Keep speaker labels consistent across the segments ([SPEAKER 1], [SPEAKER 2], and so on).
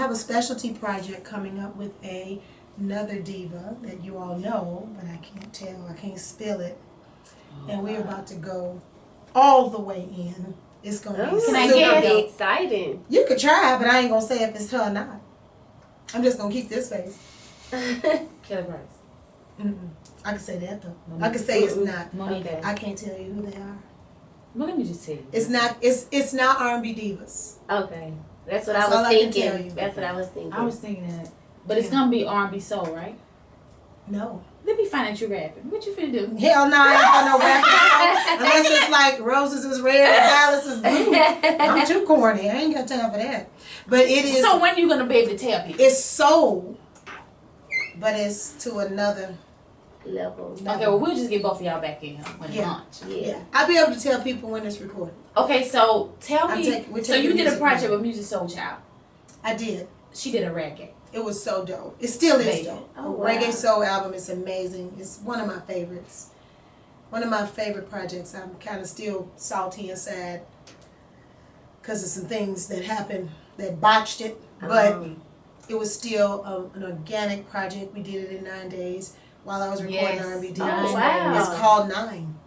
[SPEAKER 1] have a specialty project coming up with another diva that you all know, but I can't tell. I can't spill it. And we're about to go all the way in. It's gonna be
[SPEAKER 2] super dope. Exciting.
[SPEAKER 1] You could try, but I ain't gonna say if it's her or not. I'm just gonna keep this face.
[SPEAKER 3] Kelly Price.
[SPEAKER 1] I can say that though. I can say it's not.
[SPEAKER 3] Okay.
[SPEAKER 1] I can't tell you who they are.
[SPEAKER 3] Well, let me just tell you.
[SPEAKER 1] It's not. It's not R&B divas.
[SPEAKER 2] Okay, that's what I was thinking. That's what I was thinking.
[SPEAKER 3] I was thinking that, but it's gonna be R&B soul, right?
[SPEAKER 1] No.
[SPEAKER 3] Let me find out you rapping. What you finna do?
[SPEAKER 1] Hell no, I ain't got no rapping. Unless it's like roses is red and violets is blue. I'm too corny. I ain't got time for that. But it is.
[SPEAKER 3] So when you gonna be able to tell people?
[SPEAKER 1] It's soul, but it's to another
[SPEAKER 2] level.
[SPEAKER 3] Okay, well we'll just get both of y'all back in when it launch.
[SPEAKER 1] Yeah, I'll be able to tell people when it's recorded.
[SPEAKER 3] Okay, so tell me. So you did a project with Music Soul Child.
[SPEAKER 1] I did.
[SPEAKER 3] She did a reggae.
[SPEAKER 1] It was so dope. It still is dope.
[SPEAKER 2] Oh,
[SPEAKER 1] wow. Reggae Soul album is amazing. It's one of my favorites. One of my favorite projects. I'm kind of still salty and sad because of some things that happened that botched it. But it was still an organic project. We did it in 9 days while I was recording R&B.
[SPEAKER 2] Oh, wow.
[SPEAKER 1] It's called 9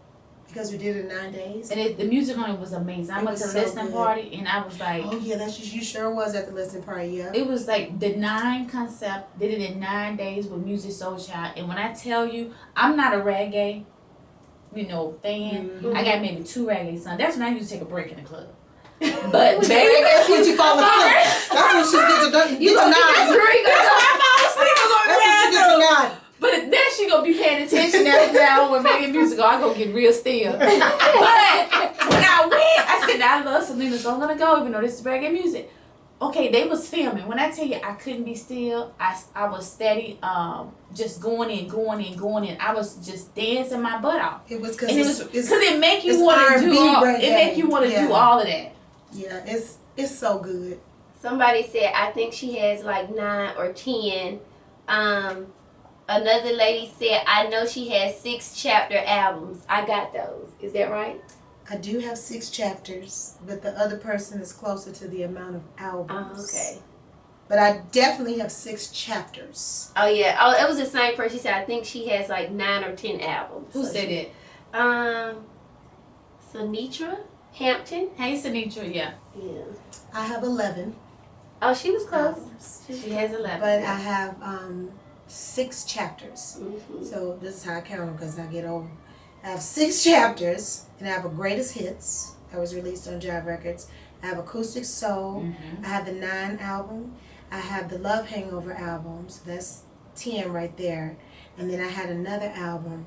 [SPEAKER 1] because we did it in 9 days.
[SPEAKER 3] And the music on it was amazing. I went to the listening party and I was like,
[SPEAKER 1] oh yeah, that's just, you sure was at the listening party, yeah.
[SPEAKER 3] It was like the 9 concept, did it in 9 days with Music Soul Child. And when I tell you, I'm not a reggae, fan. I got maybe 2 reggae songs. That's when I used to take a break in the club. But baby,
[SPEAKER 1] that's when you fall asleep. That's when she gets to nod.
[SPEAKER 3] I fall asleep.
[SPEAKER 1] That's when she gets to nod.
[SPEAKER 3] But then she gonna be paying attention now when making music. I go get real still. But when I went, I said, I love Syleena, so I'm gonna go, even though this is reggae music. Okay, they was filming. When I tell you I couldn't be still, I was steady, just going in. I was just dancing my butt off.
[SPEAKER 1] It was because
[SPEAKER 3] it make you want to do all. It make you want to do all of that.
[SPEAKER 1] Yeah, it's so good.
[SPEAKER 2] Somebody said I think she has like 9 or 10. Another lady said, I know she has 6 chapter albums. I got those. Is that right?
[SPEAKER 1] I do have 6 chapters, but the other person is closer to the amount of albums.
[SPEAKER 2] Oh, okay.
[SPEAKER 1] But I definitely have 6 chapters.
[SPEAKER 2] Oh, yeah. Oh, it was the same person. She said, I think she has like 9 or 10 albums.
[SPEAKER 3] Who said it?
[SPEAKER 2] Sinitra Hampton.
[SPEAKER 3] Hey, Sinitra, yeah.
[SPEAKER 2] Yeah.
[SPEAKER 1] I have 11.
[SPEAKER 2] Oh, she was close.
[SPEAKER 1] Albums.
[SPEAKER 3] She has 11.
[SPEAKER 1] But I have 6 chapters. So this is how I count them because I get old. I have 6 chapters, and I have a Greatest Hits that was released on Jive Records. I have Acoustic Soul. I have the 9 album. I have the Love Hangover albums. That's 10 right there. And then I had another album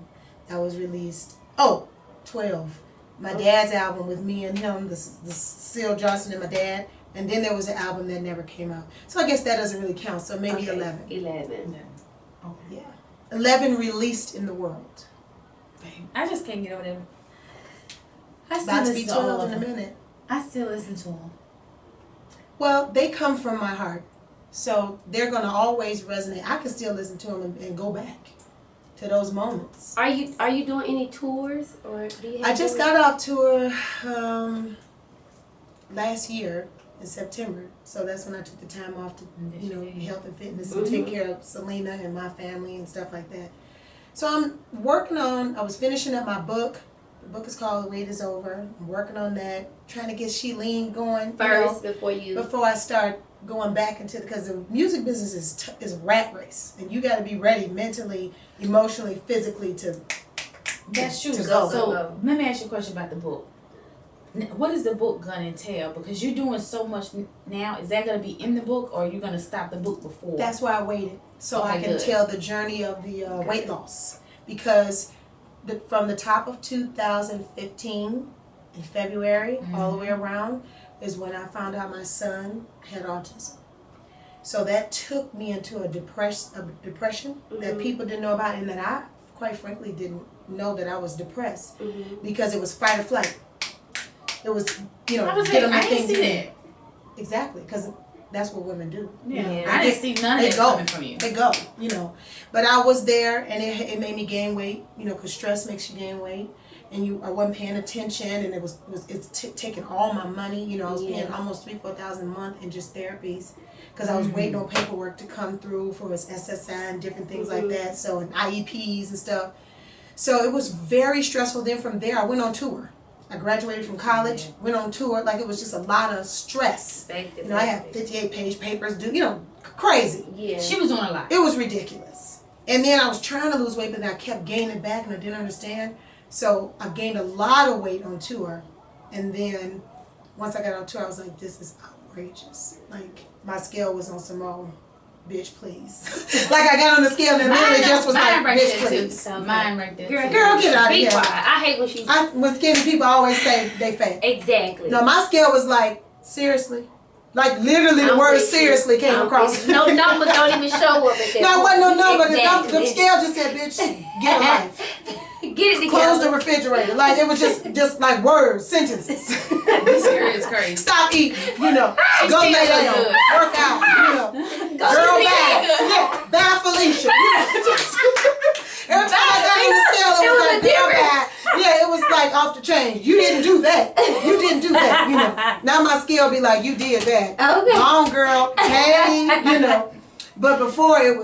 [SPEAKER 1] that was released. 12. My dad's album with me and him, the Seal Johnson and my dad. And then there was an album that never came out. So I guess that doesn't really count. So maybe 11.
[SPEAKER 2] 11.
[SPEAKER 1] Yeah. Okay. Yeah. 11 released in the world.
[SPEAKER 3] I just can't get over them.
[SPEAKER 1] About to be 12 in a minute.
[SPEAKER 3] I still listen to them.
[SPEAKER 1] Well, they come from my heart. So they're going to always resonate. I can still listen to them and go back to those moments.
[SPEAKER 2] Are you doing any tours? Or do you have
[SPEAKER 1] I just got off tour last year in September. So that's when I took the time off to, health and fitness and take care of Syleena and my family and stuff like that. So I'm working on, I was finishing up my book. The book is called The Wait Is Over. I'm working on that, trying to get Syleena going
[SPEAKER 2] first before I
[SPEAKER 1] start going back into because the music business is a rat race, and you got to be ready mentally, emotionally, physically to.
[SPEAKER 3] That's true.
[SPEAKER 1] To go.
[SPEAKER 3] So let me ask you a question about the book. What is the book gonna entail? Because you're doing so much now. Is that gonna be in the book, or are you gonna stop the book before?
[SPEAKER 1] That's why I waited, so I can tell the journey of the weight loss. Because from the top of 2015 in February all the way around is when I found out my son had autism. So that took me into a depression that people didn't know about, and that I, quite frankly, didn't know that I was depressed because it was fight or flight. It was, get on my thing.
[SPEAKER 3] That.
[SPEAKER 1] Exactly, because that's what women do.
[SPEAKER 3] Yeah, I didn't see none of it coming from you.
[SPEAKER 1] They go, But I was there, and it made me gain weight, because stress makes you gain weight. And I wasn't paying attention, and it's taking all my money. I was paying almost $3,000-4,000 a month in just therapies. because I was waiting on paperwork to come through for his SSI and different things like that. So, and IEPs and stuff. So it was very stressful. Then from there, I went on tour. I graduated from college, went on tour. Like, it was just a lot of stress. You know, I had 58-page papers due, you know, crazy.
[SPEAKER 2] Yeah.
[SPEAKER 3] She was doing a lot.
[SPEAKER 1] It was ridiculous. And then I was trying to lose weight, but then I kept gaining back and I didn't understand. So I gained a lot of weight on tour. And then once I got on tour, I was like, this is outrageous. Like, my scale was on some old, bitch, please. Like, I got on the scale and literally just was like, bitch, please.
[SPEAKER 3] Mine right there.
[SPEAKER 1] Girl, get out of
[SPEAKER 2] Be
[SPEAKER 1] here.
[SPEAKER 2] quiet. I hate when she's...
[SPEAKER 1] When skinny people always say they fat.
[SPEAKER 2] Exactly.
[SPEAKER 1] No, my scale was like, seriously? Like, literally the word seriously came across.
[SPEAKER 2] No numbers don't even show up at that
[SPEAKER 1] No, it wasn't no number.
[SPEAKER 2] Exactly.
[SPEAKER 1] The scale just said, bitch, get a life.
[SPEAKER 2] Get it together.
[SPEAKER 1] Close the refrigerator. Like, it was just like words, sentences.
[SPEAKER 3] This girl is crazy.
[SPEAKER 1] Stop eating, you know. Go lay down.
[SPEAKER 3] good.
[SPEAKER 1] Work out, you know. Girl bad. Yeah, bad Felicia. You know, every time I got on the scale, it was like, girl bad. Yeah, it was like off the chain. You didn't do that. You didn't do that, you know. Now my scale be like, you did that.
[SPEAKER 2] Okay.
[SPEAKER 1] Wrong, girl. Hey, you know. But before it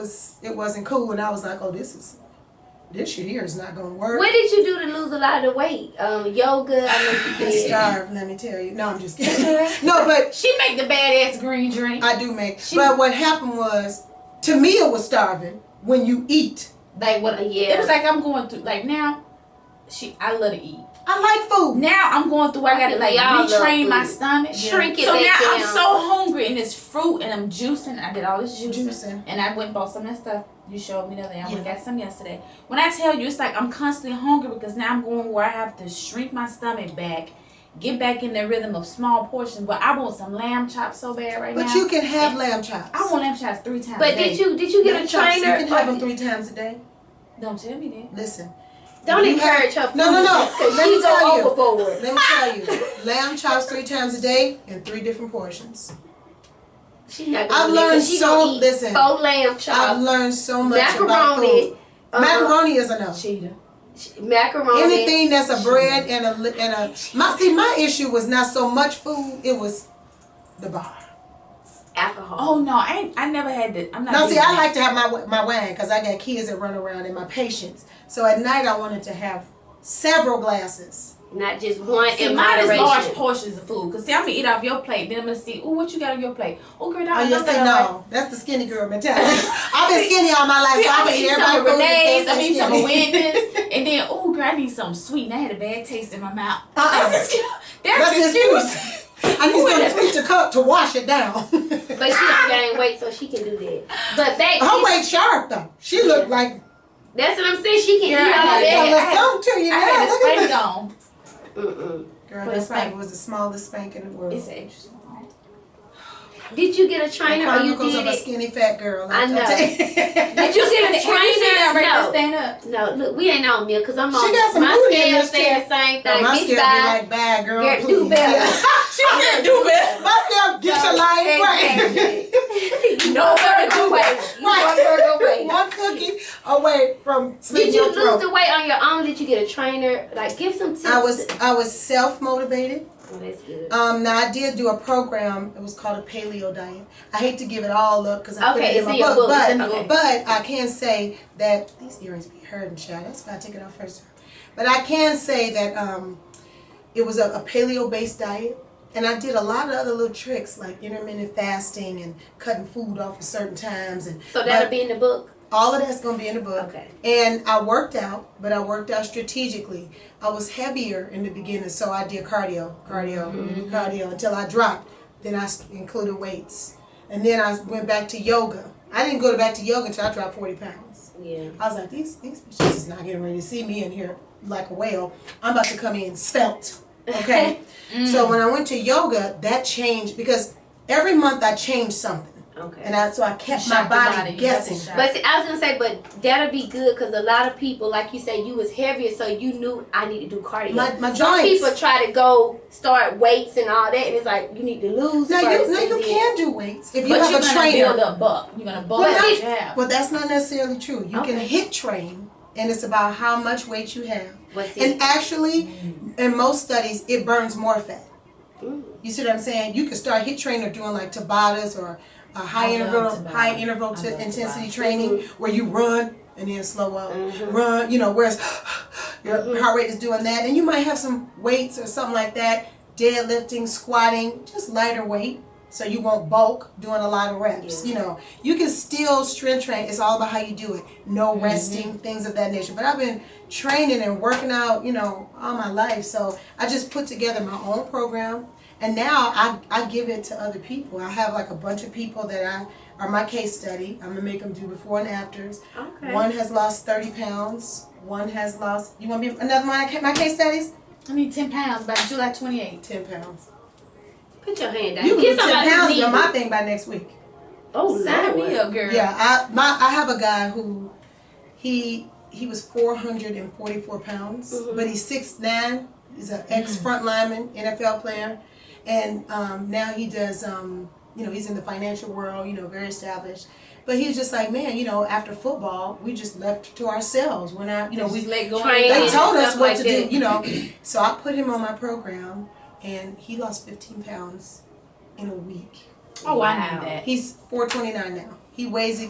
[SPEAKER 1] wasn't cool, and I was like, oh, this shit here is not gonna work.
[SPEAKER 2] What did you do to lose a lot of weight? Yoga. I know you
[SPEAKER 1] I
[SPEAKER 2] did.
[SPEAKER 1] starved, let me tell you. No, I'm just kidding. No, but
[SPEAKER 3] She make the badass green drink.
[SPEAKER 1] I do make. But what happened was, to me, it was starving when you eat.
[SPEAKER 3] Like what?
[SPEAKER 2] Yeah.
[SPEAKER 3] It was like I'm going through. Like now, I love to eat.
[SPEAKER 1] I like food.
[SPEAKER 3] Now I'm going through. I gotta like
[SPEAKER 2] Y'all love
[SPEAKER 3] retrain my
[SPEAKER 2] food.
[SPEAKER 3] stomach.
[SPEAKER 2] Shrink it
[SPEAKER 3] So
[SPEAKER 2] back
[SPEAKER 3] now
[SPEAKER 2] down.
[SPEAKER 3] I'm so hungry, and it's fruit, and I'm juicing. I did all this juicing. And I went and bought some of that stuff you showed me the other day. I went and got some yesterday. When I tell you, it's like I'm constantly hungry because now I'm going where I have to shrink my stomach back, get back in the rhythm of small portions. But I want some lamb chops so bad right now.
[SPEAKER 1] But you can have lamb chops.
[SPEAKER 3] I want lamb chops 3 times.
[SPEAKER 2] But
[SPEAKER 3] a day.
[SPEAKER 2] did you get
[SPEAKER 1] Lamb
[SPEAKER 2] a
[SPEAKER 1] chops,
[SPEAKER 2] trainer?
[SPEAKER 1] You can have them 3 times a day.
[SPEAKER 3] Don't tell me that.
[SPEAKER 1] Listen.
[SPEAKER 2] Don't
[SPEAKER 1] if you
[SPEAKER 2] encourage her.
[SPEAKER 1] No.
[SPEAKER 2] Because
[SPEAKER 1] Let me
[SPEAKER 2] she
[SPEAKER 1] tell
[SPEAKER 2] go
[SPEAKER 1] you.
[SPEAKER 2] overboard.
[SPEAKER 1] Let me tell you. Lamb chops 3 times a day in 3 different portions.
[SPEAKER 2] She's not
[SPEAKER 1] I've
[SPEAKER 2] gonna
[SPEAKER 1] learned
[SPEAKER 2] she
[SPEAKER 1] so.
[SPEAKER 2] gonna eat
[SPEAKER 1] Listen.
[SPEAKER 2] 4 lamb chops.
[SPEAKER 1] I've learned so much about
[SPEAKER 2] Macaroni.
[SPEAKER 1] food. Macaroni is a no.
[SPEAKER 3] Cheetah.
[SPEAKER 2] Macaroni.
[SPEAKER 1] Anything that's a bread and a my issue was not so much food, it was the bar.
[SPEAKER 2] Alcohol.
[SPEAKER 3] Oh no, I never had that. I'm not.
[SPEAKER 1] No,
[SPEAKER 3] doing
[SPEAKER 1] see, I
[SPEAKER 3] that.
[SPEAKER 1] like to have my wine because I got kids that run around and my patients. So at night I wanted to have several glasses.
[SPEAKER 2] Not just one
[SPEAKER 3] See,
[SPEAKER 2] in
[SPEAKER 3] mine is large
[SPEAKER 2] moderation.
[SPEAKER 3] portions of food. Cause see, I'm gonna eat off your plate. Then I'm gonna see, oh, what you got on your plate? Oh, girl, I
[SPEAKER 1] Oh, yes,
[SPEAKER 3] that.
[SPEAKER 1] no. That's the skinny girl mentality. I've been skinny all my life, so I
[SPEAKER 3] I'm
[SPEAKER 1] can
[SPEAKER 3] gonna
[SPEAKER 1] eat
[SPEAKER 3] eat some of
[SPEAKER 1] everybody
[SPEAKER 3] Renee's.
[SPEAKER 1] food.
[SPEAKER 3] I'm gonna eat some of Wendy's, and then, oh, girl, I need something sweet. And I had a bad taste in my mouth.
[SPEAKER 1] That's
[SPEAKER 3] That's excuse.
[SPEAKER 1] I need something sweet to cook to wash it down.
[SPEAKER 2] But she don't gain weight, so she can do that. But back
[SPEAKER 1] Her weight sharp though. She looked like
[SPEAKER 2] that's what I'm saying. She can
[SPEAKER 3] Yeah,
[SPEAKER 2] eat all
[SPEAKER 3] I
[SPEAKER 1] a
[SPEAKER 2] that.
[SPEAKER 1] little something to you.
[SPEAKER 3] I had
[SPEAKER 1] now.
[SPEAKER 3] a
[SPEAKER 1] Look at
[SPEAKER 3] spank
[SPEAKER 1] that.
[SPEAKER 3] on.
[SPEAKER 1] Girl,
[SPEAKER 3] But
[SPEAKER 1] that
[SPEAKER 3] it's like-
[SPEAKER 1] spank was the smallest spank in the world.
[SPEAKER 3] It's extra.
[SPEAKER 2] Did you get a trainer or you
[SPEAKER 1] Chronicles
[SPEAKER 2] did
[SPEAKER 1] of a
[SPEAKER 2] it?
[SPEAKER 1] skinny fat girl.
[SPEAKER 2] I know.
[SPEAKER 1] Did
[SPEAKER 2] Did you get a trainer?
[SPEAKER 3] Right,
[SPEAKER 2] No.
[SPEAKER 3] stand up.
[SPEAKER 2] No, look, we ain't on milk because I'm
[SPEAKER 1] She
[SPEAKER 2] on
[SPEAKER 1] got some
[SPEAKER 2] my
[SPEAKER 1] booty in
[SPEAKER 2] scale
[SPEAKER 1] this
[SPEAKER 2] saying
[SPEAKER 1] chair.
[SPEAKER 2] the same thing.
[SPEAKER 1] my
[SPEAKER 2] Bitch,
[SPEAKER 1] scale be
[SPEAKER 2] bye.
[SPEAKER 1] like, bad girl,
[SPEAKER 2] Girl,
[SPEAKER 1] please.
[SPEAKER 2] do better.
[SPEAKER 3] She said, do better.
[SPEAKER 1] My scale, get your life right.
[SPEAKER 2] You
[SPEAKER 3] No
[SPEAKER 2] want
[SPEAKER 3] better
[SPEAKER 2] burger
[SPEAKER 3] do
[SPEAKER 2] weight.
[SPEAKER 3] better.
[SPEAKER 2] You want burger weight.
[SPEAKER 1] One cookie away from
[SPEAKER 2] Did
[SPEAKER 1] slitting
[SPEAKER 2] you
[SPEAKER 1] your
[SPEAKER 2] lose
[SPEAKER 1] throat.
[SPEAKER 2] the weight on your own? Did you get a trainer? Like, give some tips.
[SPEAKER 1] I was self-motivated.
[SPEAKER 2] Oh, that's good.
[SPEAKER 1] Now I did do a program. It was called a paleo diet. I hate to give it all up because I put
[SPEAKER 2] Okay,
[SPEAKER 1] it in
[SPEAKER 2] it's
[SPEAKER 1] my
[SPEAKER 2] in your
[SPEAKER 1] book,
[SPEAKER 2] book. Okay.
[SPEAKER 1] but I can say that these earrings be hurting, child. That's why I take it off first. But I can say that it was a paleo-based diet, and I did a lot of other little tricks like intermittent fasting and cutting food off at certain times, and
[SPEAKER 2] So that'll
[SPEAKER 1] but
[SPEAKER 2] be in the book?
[SPEAKER 1] all of that's gonna be in the book.
[SPEAKER 2] Okay.
[SPEAKER 1] And I worked out, but I worked out strategically. I was heavier in the beginning, so I did cardio until I dropped. Then I included weights, and then I went back to yoga. I didn't go back to yoga until I dropped 40 pounds.
[SPEAKER 2] Yeah.
[SPEAKER 1] I was like, these bitches is not getting ready to see me in here like a whale. I'm about to come in svelte. Okay. So when I went to yoga, that changed because every month I changed something.
[SPEAKER 2] Okay.
[SPEAKER 1] And so I kept my
[SPEAKER 3] Shock the
[SPEAKER 1] body
[SPEAKER 3] body.
[SPEAKER 1] guessing.
[SPEAKER 2] But see, I was gonna say, but that'll be good because a lot of people, like you said, you was heavier, so you knew I need to do cardio.
[SPEAKER 1] My
[SPEAKER 2] Some
[SPEAKER 1] joints.
[SPEAKER 2] people try to go start weights and all that, and it's like you need to lose.
[SPEAKER 1] No,
[SPEAKER 2] first
[SPEAKER 1] you
[SPEAKER 2] and then-
[SPEAKER 1] can do weights if you
[SPEAKER 3] But
[SPEAKER 1] have
[SPEAKER 3] you're
[SPEAKER 1] a
[SPEAKER 3] gonna
[SPEAKER 1] trainer.
[SPEAKER 3] build up bulk. You're gonna bulk
[SPEAKER 1] Well,
[SPEAKER 3] up
[SPEAKER 1] not-
[SPEAKER 3] what you have.
[SPEAKER 1] Well, that's not necessarily true. You can
[SPEAKER 2] Okay.
[SPEAKER 1] hit train, and it's about how much weight you have.
[SPEAKER 2] But see,
[SPEAKER 1] And actually, in most studies, it burns more fat.
[SPEAKER 2] Mm.
[SPEAKER 1] You see what I'm saying? You can start hit train or doing like Tabatas or high interval to intensity training where you run and then slow up, run. You know, whereas your heart rate is doing that, and you might have some weights or something like that, deadlifting, squatting, just lighter weight. So you won't bulk doing a lot of reps. You know, you can still strength train. It's all about how you do it. No resting, things of that nature. But I've been training and working out, you know, all my life. So I just put together my own program. And now I give it to other people. I have like a bunch of people that are my case study. I'm going to make them do before and afters. Okay. One has lost 30 pounds. One has lost, you want to be another one of my case studies?
[SPEAKER 3] I need 10 pounds by July 28th.
[SPEAKER 1] 10 pounds.
[SPEAKER 2] Put your hand down.
[SPEAKER 1] You can get 10 pounds on my thing by next week.
[SPEAKER 3] Oh, sign me up, girl.
[SPEAKER 1] Yeah, I have a guy who he was 444 pounds, but he's 6'9". He's an ex-front lineman, NFL player, and now he does. You know, he's in the financial world. You know, very established. But he was just like, man, you know, after football, we just left to ourselves. We're not, you know, we
[SPEAKER 3] let go.
[SPEAKER 1] They told us what to do. You know, so I put him on my program. And he lost 15 pounds in a week.
[SPEAKER 3] Oh, wow. I need that.
[SPEAKER 1] He's 429 now. He weighs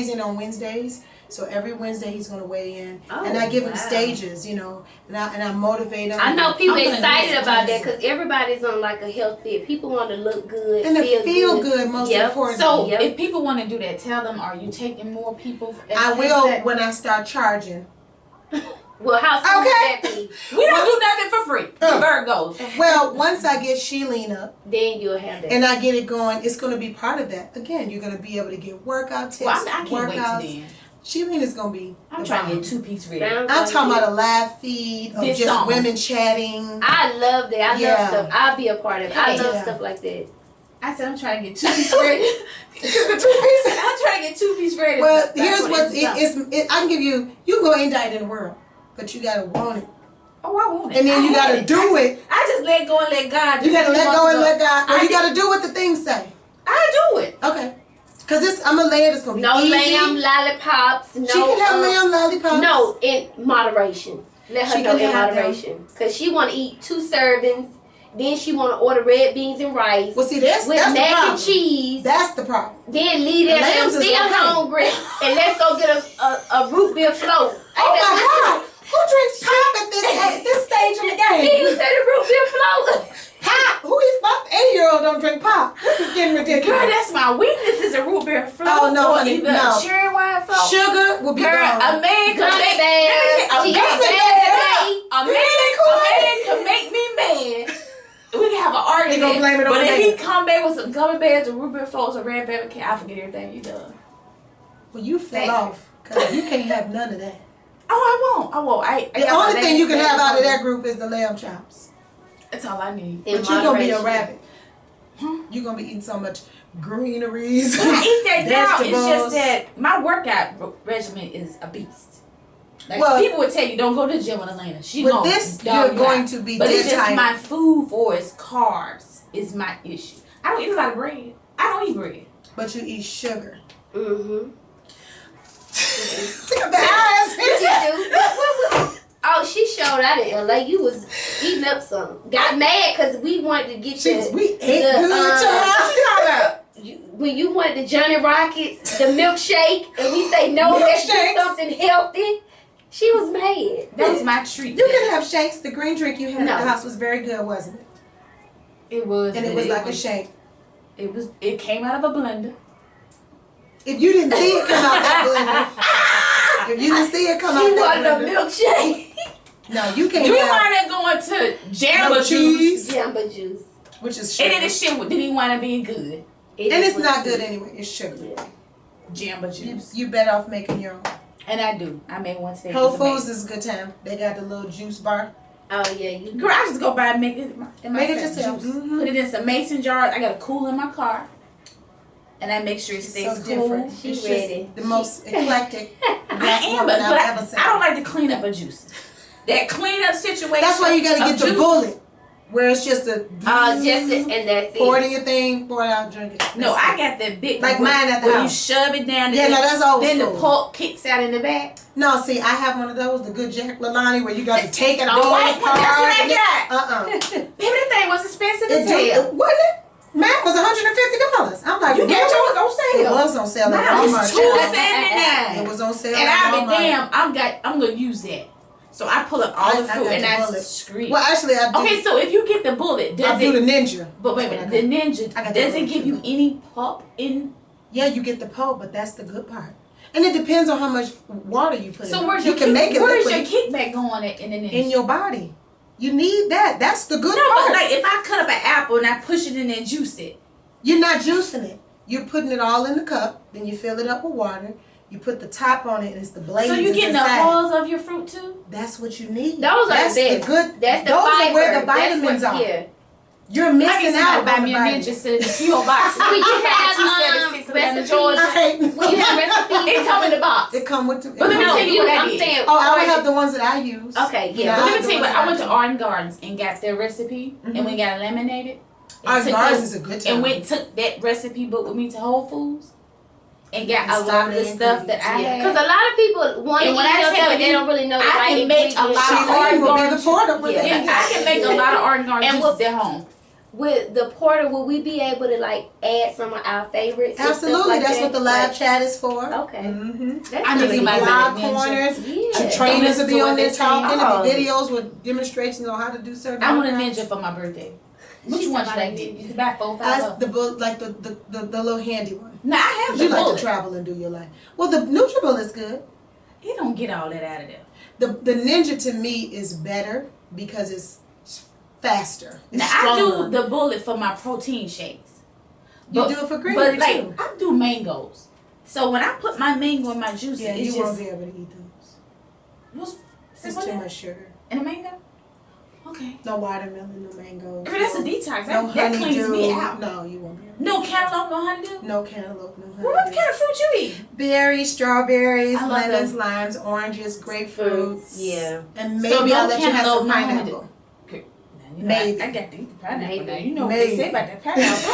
[SPEAKER 1] in on Wednesdays. So every Wednesday he's going to weigh in. Oh, and I give him stages, you know, and I motivate him.
[SPEAKER 2] I know people excited about that because everybody's on like a health fit. People want to look good.
[SPEAKER 1] And to feel good most important.
[SPEAKER 3] So if people want to do that, tell them, are you taking more people?
[SPEAKER 1] I will when I start charging.
[SPEAKER 2] Well, how soon would that be?
[SPEAKER 3] We don't do nothing for free. Virgos.
[SPEAKER 1] Well, once I get Syleena,
[SPEAKER 2] then you'll have that.
[SPEAKER 1] And I get it going, it's going to be part of that. Again, you're going to be able to get workout tips,
[SPEAKER 3] I can't
[SPEAKER 1] workouts.
[SPEAKER 3] wait to then.
[SPEAKER 1] Syleena's going to be.
[SPEAKER 3] I'm trying to get 2-piece ready.
[SPEAKER 1] I'm talking about a live feed of just women chatting.
[SPEAKER 2] I love that. I love stuff. I'll be a part of it. I love stuff like that.
[SPEAKER 3] I said I'm trying to get 2-piece ready. I'm trying to get 2-piece ready.
[SPEAKER 1] Well, here's what I can give you. You can go any diet in the world. But you gotta want it.
[SPEAKER 3] Oh, I want it.
[SPEAKER 1] And then you gotta do it.
[SPEAKER 3] I just let go and let God.
[SPEAKER 1] You gotta let go and let God. Or you gotta do what the things say.
[SPEAKER 3] I do it.
[SPEAKER 1] Okay. Cause this, I'm gonna lay it. It's gonna be
[SPEAKER 2] no
[SPEAKER 1] easy.
[SPEAKER 2] lamb lollipops. No,
[SPEAKER 1] she can have lamb lollipops.
[SPEAKER 2] No, in moderation. Let her know in moderation. Cause she wanna eat 2 servings. Then she wanna order red beans and rice.
[SPEAKER 1] Well, see, that's
[SPEAKER 2] mac
[SPEAKER 1] the problem.
[SPEAKER 2] and cheese.
[SPEAKER 1] That's the problem.
[SPEAKER 2] Then leave that and still hungry. And let's go get a root beer float.
[SPEAKER 1] Oh my God. Who drinks pop at this stage in the game?
[SPEAKER 2] He was at the root beer float.
[SPEAKER 1] Pop? Who is my 80-year-old don't drink pop? This is getting ridiculous.
[SPEAKER 3] Girl, that's my weakness is a root beer float.
[SPEAKER 1] Oh no, honey, no.
[SPEAKER 3] Cherry wine float.
[SPEAKER 1] Sugar will be gone.
[SPEAKER 3] A man can make me mad. We can have an argument.
[SPEAKER 1] Gonna blame it on
[SPEAKER 3] but if
[SPEAKER 1] me.
[SPEAKER 3] he come back with some gummy bears, a root beer floats, a red velvet cake, I forget everything you done.
[SPEAKER 1] Well, you fell off because you can't have none of that.
[SPEAKER 3] Oh, I won't.
[SPEAKER 1] The only thing you can have out of that group is the lamb chops.
[SPEAKER 3] That's all I need.
[SPEAKER 1] But you're going to be a rabbit. You're going to be eating so much greeneries.
[SPEAKER 3] I eat that now. It's just that my workout regimen is a beast. Like, well, people would tell you, don't go to the gym with Elena.
[SPEAKER 1] But this, you're going to be dead tired.
[SPEAKER 3] But it's just my food for its carbs is my issue. I don't eat a lot of bread. I don't eat bread.
[SPEAKER 1] But you eat sugar.
[SPEAKER 2] Mm-hmm.
[SPEAKER 1] Look at the eyes.
[SPEAKER 2] Oh, she showed out in LA. You was eating up something. Got mad because we wanted to get
[SPEAKER 1] we ate good.
[SPEAKER 2] When you wanted the Johnny Rockets, the milkshake, and we say no, let's do something healthy. She was mad.
[SPEAKER 3] That was my treat.
[SPEAKER 1] You can have shakes. The green drink you had at the house was very good, wasn't it?
[SPEAKER 3] It was.
[SPEAKER 1] And it was like a shake.
[SPEAKER 3] It came out of a blender.
[SPEAKER 1] If you didn't see it come out that blender, if you didn't see it come out that blender,
[SPEAKER 2] she wanted a milkshake.
[SPEAKER 1] No, you can't.
[SPEAKER 3] You wind up going to Jamba Juice.
[SPEAKER 2] Jamba Juice.
[SPEAKER 1] Which is sugar.
[SPEAKER 3] And then the shit didn't wind up being good.
[SPEAKER 1] And it's not good anyway. It's sugar.
[SPEAKER 3] Jamba Juice.
[SPEAKER 1] You better off making your own.
[SPEAKER 3] And I do. I made one today.
[SPEAKER 1] Whole Foods is a good time. They got the little juice bar.
[SPEAKER 2] Oh yeah,
[SPEAKER 3] girl, I just go buy and make it
[SPEAKER 1] yourself. Mm-hmm.
[SPEAKER 3] Put it in some mason jars. I got a cool in my car. And I make sure it stays
[SPEAKER 1] so
[SPEAKER 3] cool.
[SPEAKER 1] Different.
[SPEAKER 2] She's ready.
[SPEAKER 1] The most eclectic.
[SPEAKER 3] I am, but I don't like to clean up a juice. That cleanup situation.
[SPEAKER 1] That's why you gotta get the bullet. Where it's just a
[SPEAKER 2] and that's it.
[SPEAKER 1] Pour it in your thing, pour it out, drink it.
[SPEAKER 3] No, I got that big
[SPEAKER 1] like mine at the
[SPEAKER 3] where
[SPEAKER 1] house.
[SPEAKER 3] You shove it down.
[SPEAKER 1] Yeah, no, that's old
[SPEAKER 3] Then
[SPEAKER 1] school.
[SPEAKER 3] the pulp kicks out in the back.
[SPEAKER 1] No, see, I have one of those, the good Jack LaLonnie, where you got to take it
[SPEAKER 3] the
[SPEAKER 1] all
[SPEAKER 3] white one. That's what I got.
[SPEAKER 1] Baby,
[SPEAKER 3] that thing was expensive as hell.
[SPEAKER 1] Wasn't it? Mine was $150. I'm like,
[SPEAKER 3] You got yours on
[SPEAKER 1] it
[SPEAKER 3] sale.
[SPEAKER 1] was on sale at
[SPEAKER 3] Mine was
[SPEAKER 1] Walmart.
[SPEAKER 3] $2.79.
[SPEAKER 1] It was on sale
[SPEAKER 3] And
[SPEAKER 1] at
[SPEAKER 3] I be
[SPEAKER 1] Walmart.
[SPEAKER 3] damn, I'm gonna use that. So I pull up all the
[SPEAKER 1] I
[SPEAKER 3] fruit
[SPEAKER 1] got
[SPEAKER 3] and
[SPEAKER 1] the
[SPEAKER 3] I
[SPEAKER 1] bullet.
[SPEAKER 3] scream.
[SPEAKER 1] Well, actually, I do.
[SPEAKER 3] Okay, so if you get the bullet,
[SPEAKER 1] I
[SPEAKER 3] does
[SPEAKER 1] do the
[SPEAKER 3] it?
[SPEAKER 1] Ninja.
[SPEAKER 3] But wait a minute, the Ninja
[SPEAKER 1] I got the
[SPEAKER 3] does it
[SPEAKER 1] bullet
[SPEAKER 3] give
[SPEAKER 1] too.
[SPEAKER 3] you any pulp in?
[SPEAKER 1] Yeah, you get the pulp, but that's the good part. And it depends on how much water you put in.
[SPEAKER 3] So where's
[SPEAKER 1] you
[SPEAKER 3] your
[SPEAKER 1] can make it
[SPEAKER 3] where's
[SPEAKER 1] liquid
[SPEAKER 3] your kickback going at in the Ninja?
[SPEAKER 1] in your body. You need that. That's the good
[SPEAKER 3] No,
[SPEAKER 1] part.
[SPEAKER 3] but like if I cut up an apple and I push it in there and juice it.
[SPEAKER 1] You're not juicing it. You're putting it all in the cup. Then you fill it up with water. You put the top on it, and it's the blades.
[SPEAKER 3] So you getting the
[SPEAKER 1] inside.
[SPEAKER 3] hulls of your fruit too?
[SPEAKER 1] That's what you need.
[SPEAKER 2] Those are
[SPEAKER 1] That's
[SPEAKER 2] the
[SPEAKER 1] the
[SPEAKER 2] best.
[SPEAKER 1] good.
[SPEAKER 2] That's the
[SPEAKER 1] those
[SPEAKER 2] fiber.
[SPEAKER 1] are where the
[SPEAKER 2] That's
[SPEAKER 1] vitamins
[SPEAKER 2] what,
[SPEAKER 1] are.
[SPEAKER 2] Yeah.
[SPEAKER 1] You're
[SPEAKER 3] I
[SPEAKER 1] missing
[SPEAKER 3] need
[SPEAKER 1] out
[SPEAKER 3] somebody buy
[SPEAKER 1] on
[SPEAKER 3] me
[SPEAKER 1] the
[SPEAKER 3] a
[SPEAKER 1] vitamins.
[SPEAKER 3] Ninja so the PO box.
[SPEAKER 2] Will you have
[SPEAKER 3] 276 Atlanta,
[SPEAKER 2] recipes?
[SPEAKER 3] Georgia.
[SPEAKER 1] I hate
[SPEAKER 2] Will you have recipes?
[SPEAKER 3] It come in the box.
[SPEAKER 1] It come with the.
[SPEAKER 3] But let me
[SPEAKER 2] No,
[SPEAKER 3] tell you what I
[SPEAKER 2] I'm
[SPEAKER 3] did.
[SPEAKER 2] saying.
[SPEAKER 1] Oh, I would have the ones that I use.
[SPEAKER 2] Okay, yeah.
[SPEAKER 1] Yeah,
[SPEAKER 3] But let me
[SPEAKER 1] the
[SPEAKER 3] tell you what,
[SPEAKER 1] ones
[SPEAKER 3] I went
[SPEAKER 1] I
[SPEAKER 3] to
[SPEAKER 1] do.
[SPEAKER 3] Arden Gardens and got their recipe, and we got it laminated. And
[SPEAKER 1] Arden
[SPEAKER 3] took
[SPEAKER 1] Gardens
[SPEAKER 3] those-
[SPEAKER 1] is a good time.
[SPEAKER 3] And went took that recipe book with me to Whole Foods, and got
[SPEAKER 1] And
[SPEAKER 3] a lot of the
[SPEAKER 1] started
[SPEAKER 3] stuff that I
[SPEAKER 2] Yeah,
[SPEAKER 3] had.
[SPEAKER 2] because a lot of people want to
[SPEAKER 3] And
[SPEAKER 2] eat
[SPEAKER 3] when I
[SPEAKER 2] healthy,
[SPEAKER 3] tell
[SPEAKER 2] but they
[SPEAKER 3] you,
[SPEAKER 2] don't really know the
[SPEAKER 3] I
[SPEAKER 2] right
[SPEAKER 3] can make a lot
[SPEAKER 2] ingredients.
[SPEAKER 3] of
[SPEAKER 1] Syleena
[SPEAKER 3] Arden
[SPEAKER 1] will be the
[SPEAKER 3] Gardens.
[SPEAKER 1] porter with
[SPEAKER 2] Yeah.
[SPEAKER 1] that.
[SPEAKER 3] Yeah, I can make a lot of Arden Gardens
[SPEAKER 2] And
[SPEAKER 3] juices at home.
[SPEAKER 2] With the porter, will we be able to like add some of our favorites? and stuff
[SPEAKER 1] Absolutely,
[SPEAKER 2] like
[SPEAKER 1] that's
[SPEAKER 2] that?
[SPEAKER 1] what the live
[SPEAKER 2] Like,
[SPEAKER 1] chat is for.
[SPEAKER 2] Okay.
[SPEAKER 1] Mm-hmm.
[SPEAKER 2] That's
[SPEAKER 3] I need
[SPEAKER 2] really
[SPEAKER 3] somebody
[SPEAKER 2] good.
[SPEAKER 3] like
[SPEAKER 1] Blog
[SPEAKER 3] that,
[SPEAKER 1] corners.
[SPEAKER 2] Yeah.
[SPEAKER 1] Trainers will
[SPEAKER 3] Don't
[SPEAKER 1] be
[SPEAKER 3] listen to
[SPEAKER 1] on
[SPEAKER 3] what
[SPEAKER 1] there
[SPEAKER 3] they
[SPEAKER 1] talking.
[SPEAKER 2] say.
[SPEAKER 1] There'll be videos with demonstrations on how to do certain.
[SPEAKER 3] I want a
[SPEAKER 1] workouts.
[SPEAKER 3] Ninja for my birthday. Which
[SPEAKER 2] She's
[SPEAKER 3] one should I
[SPEAKER 2] about
[SPEAKER 3] get?
[SPEAKER 2] to
[SPEAKER 3] You can buy 4, 5
[SPEAKER 1] That's
[SPEAKER 3] of
[SPEAKER 1] the
[SPEAKER 3] them.
[SPEAKER 1] book, like the little handy one.
[SPEAKER 3] Nah, I have
[SPEAKER 1] You
[SPEAKER 3] the
[SPEAKER 1] like
[SPEAKER 3] bullet.
[SPEAKER 1] to travel and do your life. Well, the Nutribullet is good.
[SPEAKER 3] He don't get all that out of there.
[SPEAKER 1] The Ninja to me is better because it's faster. It's
[SPEAKER 3] Now
[SPEAKER 1] stronger.
[SPEAKER 3] I do the bullet for my protein shakes.
[SPEAKER 1] You
[SPEAKER 3] But-
[SPEAKER 1] do it for green
[SPEAKER 3] But
[SPEAKER 1] too.
[SPEAKER 3] like I do mangoes. So when I put my mango in my juice,
[SPEAKER 1] Yeah,
[SPEAKER 3] it's
[SPEAKER 1] you won't
[SPEAKER 3] just
[SPEAKER 1] be able to eat those.
[SPEAKER 3] what's
[SPEAKER 1] It's
[SPEAKER 3] what
[SPEAKER 1] too
[SPEAKER 3] that?
[SPEAKER 1] much sugar.
[SPEAKER 3] In a mango? Okay.
[SPEAKER 1] No watermelon, no mangoes.
[SPEAKER 3] Girl, that's a
[SPEAKER 1] no,
[SPEAKER 3] detox.
[SPEAKER 1] no
[SPEAKER 3] That cleans
[SPEAKER 1] honeydew.
[SPEAKER 3] me out.
[SPEAKER 1] No, you won't be able to.
[SPEAKER 3] No cantaloupe, no honeydew.
[SPEAKER 1] No cantaloupe, no
[SPEAKER 3] Well, what
[SPEAKER 1] honeydew.
[SPEAKER 3] kind of fruit you eat?
[SPEAKER 1] Berries, strawberries,
[SPEAKER 3] I love
[SPEAKER 1] lemons,
[SPEAKER 3] those.
[SPEAKER 1] limes, oranges, grapefruits.
[SPEAKER 2] Yeah.
[SPEAKER 1] And
[SPEAKER 3] So
[SPEAKER 1] maybe
[SPEAKER 3] no
[SPEAKER 1] I'll let you have
[SPEAKER 3] cantaloupe,
[SPEAKER 1] some
[SPEAKER 3] no
[SPEAKER 1] pineapple.
[SPEAKER 3] Now, you know,
[SPEAKER 1] Maybe.
[SPEAKER 3] I got to eat the pineapple
[SPEAKER 2] Maybe.
[SPEAKER 3] now. You know what
[SPEAKER 1] Maybe.
[SPEAKER 3] they say about that pineapple.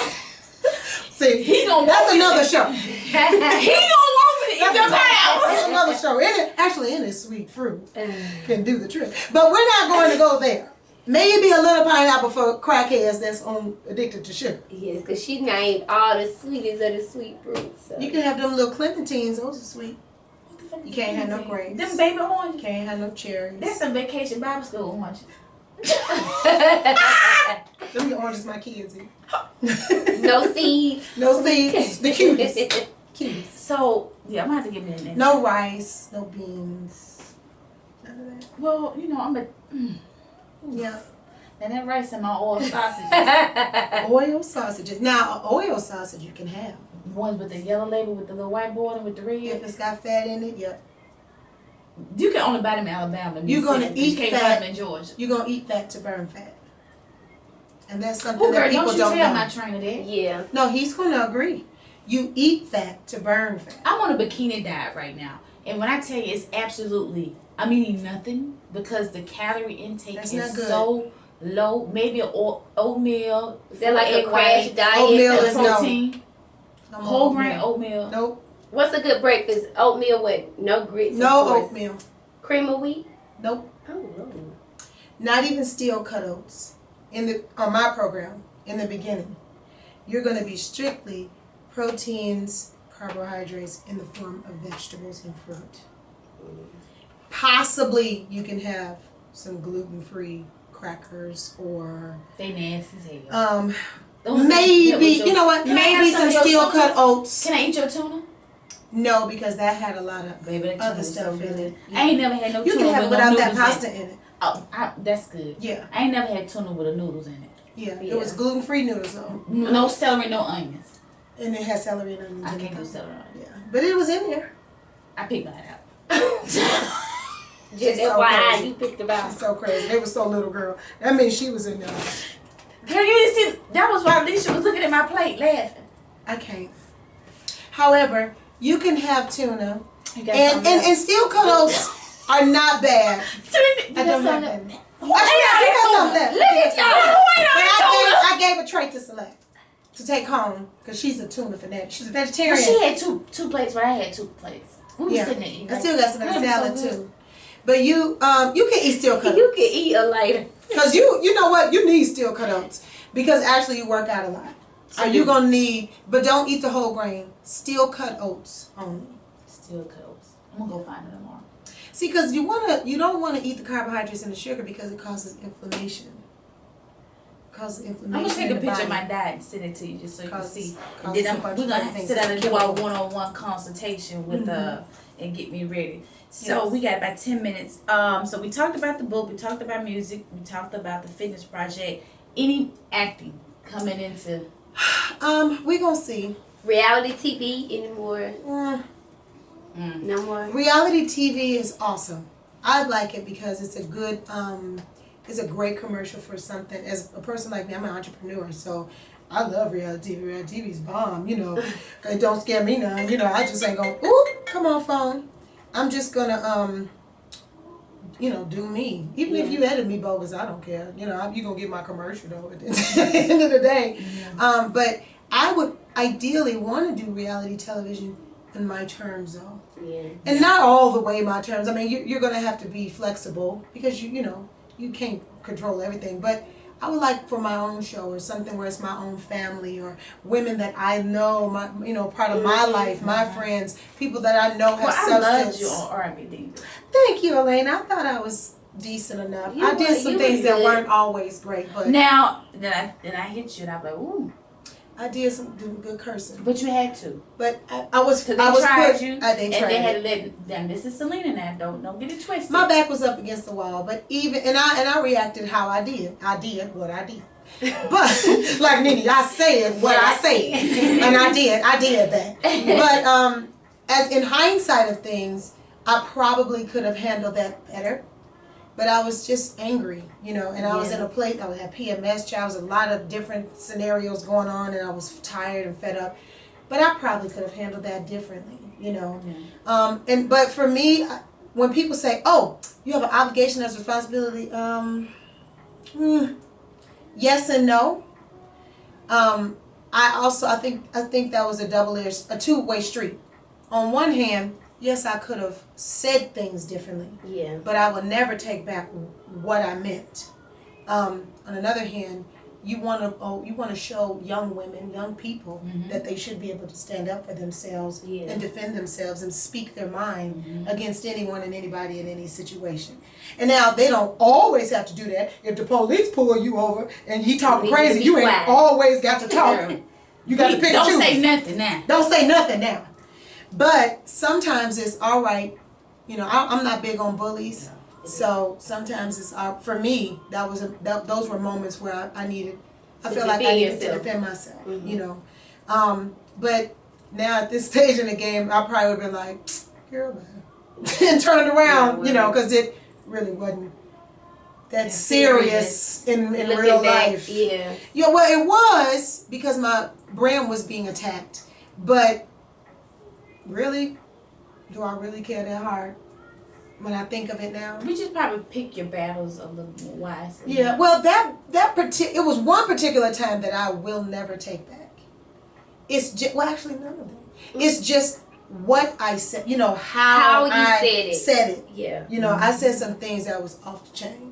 [SPEAKER 1] See,
[SPEAKER 3] He gonna
[SPEAKER 1] that's
[SPEAKER 3] want me
[SPEAKER 1] another
[SPEAKER 3] to-
[SPEAKER 1] show.
[SPEAKER 3] He gonna want me to eat
[SPEAKER 1] That's
[SPEAKER 3] the pineapple.
[SPEAKER 1] another show. Actually, any sweet fruit can do the trick. But we're not going to go there. Maybe a little pineapple for crackheads that's addicted to sugar.
[SPEAKER 2] Yes, because she named all the sweetest of the sweet fruits. So.
[SPEAKER 1] You can have them little clementines. Those are sweet. You can't have no grapes.
[SPEAKER 3] Them baby oranges.
[SPEAKER 1] Can't have no cherries.
[SPEAKER 3] That's some vacation Bible school oranges.
[SPEAKER 1] Them the oranges my kids eat.
[SPEAKER 2] No seeds.
[SPEAKER 1] No seeds. The cutest. Cutest.
[SPEAKER 3] So yeah, I'm gonna have to get me in there.
[SPEAKER 1] No rice. No beans. None of that.
[SPEAKER 3] Well, you know, I'm a
[SPEAKER 1] Yeah.
[SPEAKER 3] and that rice and my oil sausages.
[SPEAKER 1] Oil sausages. Now, an oil sausage you can have.
[SPEAKER 3] Ones with the yellow label with the little white border with the red.
[SPEAKER 1] If it's got fat in it, yeah.
[SPEAKER 3] You can only buy them in Alabama.
[SPEAKER 1] You're gonna
[SPEAKER 3] Mississippi.
[SPEAKER 1] eat
[SPEAKER 3] You can't
[SPEAKER 1] fat.
[SPEAKER 3] buy them in Georgia.
[SPEAKER 1] You're going to eat fat to burn fat. And that's something
[SPEAKER 3] Oh,
[SPEAKER 1] that
[SPEAKER 3] girl,
[SPEAKER 1] people
[SPEAKER 3] don't you
[SPEAKER 1] don't
[SPEAKER 3] tell
[SPEAKER 1] know.
[SPEAKER 3] my trainer that.
[SPEAKER 2] Yeah.
[SPEAKER 1] No, he's going to agree. You eat fat to burn fat.
[SPEAKER 3] I'm on a bikini diet right now, and when I tell you, it's absolutely. I'm eating nothing because the calorie intake
[SPEAKER 1] That's
[SPEAKER 3] is
[SPEAKER 1] not good.
[SPEAKER 3] so low. Maybe an oatmeal.
[SPEAKER 2] Is that like a
[SPEAKER 3] egg
[SPEAKER 2] crash
[SPEAKER 3] white,
[SPEAKER 2] diet?
[SPEAKER 1] Oatmeal
[SPEAKER 3] and
[SPEAKER 1] is no.
[SPEAKER 3] protein,
[SPEAKER 1] I'm
[SPEAKER 3] whole
[SPEAKER 1] on
[SPEAKER 3] grain
[SPEAKER 1] oatmeal.
[SPEAKER 3] oatmeal.
[SPEAKER 1] Nope.
[SPEAKER 2] What's a good breakfast? Oatmeal with no grits. of
[SPEAKER 1] No
[SPEAKER 2] course.
[SPEAKER 1] oatmeal.
[SPEAKER 2] Cream of wheat.
[SPEAKER 1] Nope.
[SPEAKER 2] Oh, no.
[SPEAKER 1] Not even steel cut oats. On my program, in the beginning, you're going to be strictly proteins, carbohydrates in the form of vegetables and fruit. Possibly you can have some gluten-free crackers or
[SPEAKER 3] They nasty as hell.
[SPEAKER 1] maybe, you know what,
[SPEAKER 3] Can I have
[SPEAKER 1] maybe
[SPEAKER 3] some
[SPEAKER 1] some
[SPEAKER 3] of your
[SPEAKER 1] steel
[SPEAKER 3] tuna?
[SPEAKER 1] cut oats.
[SPEAKER 3] Can I eat your tuna?
[SPEAKER 1] No, because that had a lot of
[SPEAKER 3] Baby, that
[SPEAKER 1] other
[SPEAKER 3] tuna is
[SPEAKER 1] stuff
[SPEAKER 3] so
[SPEAKER 1] in
[SPEAKER 3] good.
[SPEAKER 1] it.
[SPEAKER 3] I ain't never had no
[SPEAKER 1] You
[SPEAKER 3] tuna
[SPEAKER 1] can have it
[SPEAKER 3] with
[SPEAKER 1] without
[SPEAKER 3] no
[SPEAKER 1] that
[SPEAKER 3] noodles
[SPEAKER 1] pasta
[SPEAKER 3] in it.
[SPEAKER 1] in it.
[SPEAKER 3] Oh, that's good.
[SPEAKER 1] Yeah.
[SPEAKER 3] I ain't never had tuna with the noodles in it.
[SPEAKER 1] Yeah,
[SPEAKER 2] Yeah.
[SPEAKER 1] it was gluten-free noodles though.
[SPEAKER 3] No celery, no onions.
[SPEAKER 1] And it had celery and onions
[SPEAKER 3] I
[SPEAKER 1] in
[SPEAKER 3] can't
[SPEAKER 1] it.
[SPEAKER 3] do celery.
[SPEAKER 1] Yeah, but it was in there.
[SPEAKER 3] I picked mine out.
[SPEAKER 2] Just
[SPEAKER 1] It's so
[SPEAKER 2] FYI,
[SPEAKER 1] crazy.
[SPEAKER 2] you picked about.
[SPEAKER 1] It's so crazy. They was so little girl. That means she was in there.
[SPEAKER 3] Girl, you didn't see. That was why Alicia was looking at my plate laughing.
[SPEAKER 1] I can't. However, you can have tuna.
[SPEAKER 3] You got
[SPEAKER 1] And,
[SPEAKER 3] something
[SPEAKER 1] and,
[SPEAKER 3] else?
[SPEAKER 1] and steel cut oats are not bad.
[SPEAKER 3] You
[SPEAKER 1] I
[SPEAKER 3] got
[SPEAKER 1] don't have
[SPEAKER 3] something
[SPEAKER 1] that.
[SPEAKER 3] else?
[SPEAKER 1] Actually, I do have some left.
[SPEAKER 3] Look at y'all. Who ain't
[SPEAKER 1] But
[SPEAKER 3] on that
[SPEAKER 1] I gave a tray to Select to take home because she's a tuna fanatic. She's a
[SPEAKER 3] tuna?
[SPEAKER 1] vegetarian.
[SPEAKER 3] Well, she had two plates, but I had 2 plates. We was
[SPEAKER 1] Yeah.
[SPEAKER 3] sitting there eating.
[SPEAKER 1] I still got some in the
[SPEAKER 3] That was
[SPEAKER 1] salad
[SPEAKER 3] so good.
[SPEAKER 1] too. But you can eat steel cut
[SPEAKER 2] You
[SPEAKER 1] oats.
[SPEAKER 2] can eat a later.
[SPEAKER 1] Because you know what? You need steel cut oats. Because actually you work out a lot. So you're gonna need, but don't eat the whole grain. Steel cut oats only.
[SPEAKER 3] Steel coats. I'm gonna go find it tomorrow.
[SPEAKER 1] See, because you don't want to eat the carbohydrates and the sugar because it causes inflammation.
[SPEAKER 3] I'm gonna take a picture of my diet and send it to you just so you can see. And then we're gonna sit down and do our one-on-one consultation with and get me ready. So we got about 10 minutes. So we talked about the book, we talked about music, we talked about the fitness project. Any acting coming into?
[SPEAKER 1] We gonna see.
[SPEAKER 2] Reality TV anymore? No more.
[SPEAKER 1] Reality TV is awesome. I like it because it's a good it's a great commercial for something. As a person like me, I'm an entrepreneur, so I love reality TV. Reality TV's bomb, you know. It don't scare me none, you know. I just ain't going, ooh, come on, phone. I'm just gonna you know, do me. Even if you edit me bogus, I don't care. You know, you gonna get my commercial though at the end of the day. But I would ideally want to do reality television in my terms though. And not all the way my terms. I mean, you're gonna have to be flexible because you know, you can't control everything. But I would like for my own show or something where it's my own family or women that I know, my part of my life, my friends, people that I know have substance.
[SPEAKER 3] I loved you on R&B.
[SPEAKER 1] Thank you, Elaine. I thought I was decent enough. I did some things that weren't always great, but
[SPEAKER 3] now then I hit you and I'm like, ooh.
[SPEAKER 1] I did some good cursing.
[SPEAKER 3] But you had to.
[SPEAKER 1] But I was
[SPEAKER 3] tried you.
[SPEAKER 1] They tried
[SPEAKER 3] they had to let them. This is Syleena now. Don't get it twisted.
[SPEAKER 1] My back was up against the wall, but I reacted how I did. I did what I did. But like Nini, I said what I said, and I did that. But as in hindsight of things, I probably could have handled that better. But I was just angry, you know, and I was in a place, I had PMS, there was a lot of different scenarios going on, and I was tired and fed up. But I probably could have handled that differently, you know. But for me, when people say, oh, you have an obligation as a responsibility, yes and no. I think that was a two-way street. On one hand, yes, I could have said things differently. But I would never take back what I meant. On another hand, you want to show young women, young people, that they should be able to stand up for themselves and defend themselves and speak their mind against anyone and anybody in any situation. And now they don't always have to do that. If the police pull you over and you talking crazy, you ain't always got to talk. You got to pick and choose.
[SPEAKER 3] Don't say nothing now.
[SPEAKER 1] Don't say nothing now. But sometimes it's all right. You know, I'm not big on bullies. So sometimes it's for me, those were moments where I felt like I needed to defend myself, you know. But now at this stage in the game, I probably would have been like, girl, man. And turned around, you know, because it really wasn't that serious in real life. Yeah, well, it was because my brand was being attacked. But really, do I really care that hard when I think of it now?
[SPEAKER 3] We just probably pick your battles a little more wisely.
[SPEAKER 1] Yeah, well, it was one particular time that I will never take back. It's just, well, actually none of them. It's just what I said, you know, how I said it. Yeah. You know, I said some things that was off the chain.